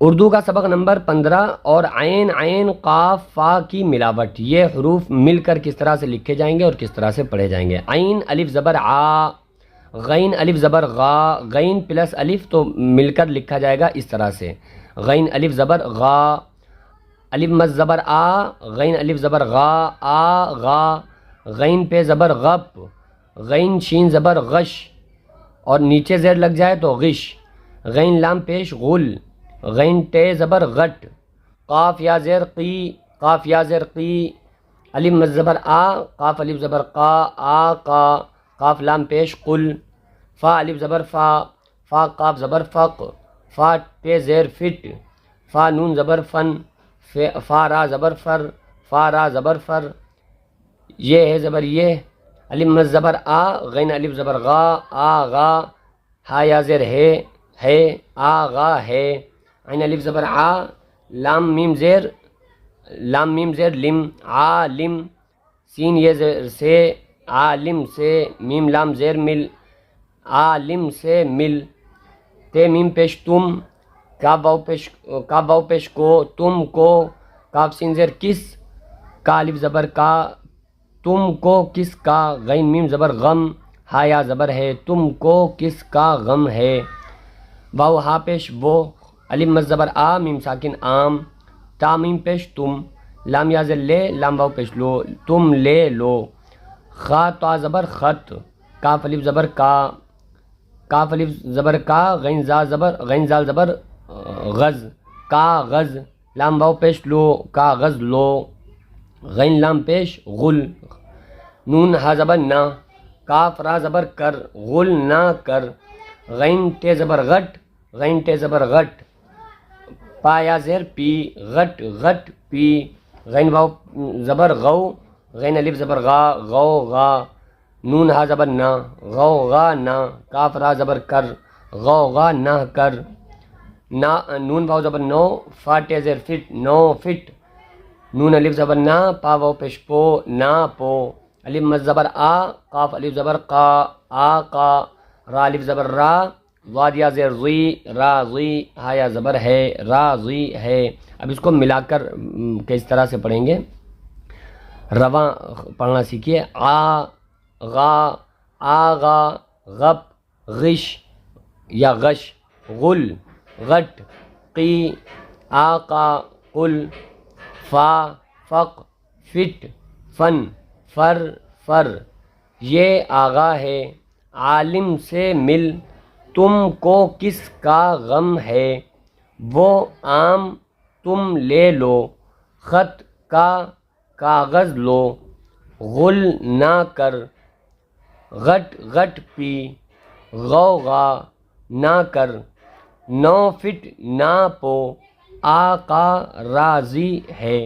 اردو کا سبق نمبر 15 اور عین عین قاف فا کی ملاوٹ، یہ حروف مل کر کس طرح سے لکھے جائیں گے اور کس طرح سے پڑھے جائیں گے۔ عین الف زبر آ، غین الف زبر غا، غین پلس الف تو مل کر لکھا جائے گا اس طرح سے، غین الف زبر غا، الف مد زبر آ، غین الف زبر غا، آ غا، غین پہ زبر غپ، غین شین زبر غش اور نیچے زیر لگ جائے تو غش، غین لام پیش غل، غین ٹے زبر غٹ، قاف یا زیر قی، قاف یا زیر قی، الف مد زبر آ، قاف الف زبر قا، آ قا، قاف لام پیش قل، فا الف زبر فا، فا قاف زبر فق، فا ٹے زیر فٹ، فا نون زبر فن، فا را زبر فر، فا را زبر فر، یہ ہے زبر یہ، الف مد زبر آ، غین الف زبر غا، آ غا، ہا یا زیر ہے، آ غا ہے، عین الف زبر آ، لام میم زیر لم، عالم، سین یہ زیر سے، عالم سے، میم لام زیر مل، عالم سے مل، تے میم پیش تم، کاف واو پیش کو، تم کو، کاف سین زیر کس، کا الف زبر کا، تم کو کس کا، غین میم زبر غم، ہا یا زبر ہے، تم کو کس کا غم ہے، واو ہا پیش وہ، الف مد زبر آ، میم ساکن عام، تا میم پیش تم، لام یا زر لے، لام واو پیش لو، تم لے لو، خا تا زبر خط، کاف الف زبر کا، کاف الف زبر کا، غین زال زبر غز، کاغذ، لام واو پیش لو، کاغذ لو، غین لام پیش غل، نون ہا زبر نہ، کاف را زبر کر، غل نہ کر، غین ٹے زبر غٹ، غین ٹے زبر غٹ، پا یا زیر پی، غٹ غٹ پی، غین واو زبر غو، غین الف زبر غا، غو غا، نون ہا زبر نہ، غو غا نہ، کاف را زبر کر، غو غا نہ کر، نون واو زبر نو، فا ٹے زیر فٹ، نو فٹ، نون الف زبر نا، پا واو پیش پو، نا پو، الف مد زبر آ، قاف الف زبر قا، آ قا، را الف زبر را، ضاد یا زیر ضی، را ضی، ہا یا زبر ہے، را ضی ہے۔ اب اس کو ملا کر کس طرح سے پڑھیں گے، رواں پڑھنا سیکھیے، آ غا، آغا، غپ، غش یا غش، غل، غٹ، قی، آقا، قل، فا، فق، فٹ، فن، فر، فر، یہ آغا ہے، عالم سے مل، تم کو کس کا غم ہے، وہ آم تم لے لو، خط کا کاغذ لو، غل نہ کر، غٹ غٹ پی، غوغا نہ کر، 9 فٹ نہ پو، آقا راضی ہے۔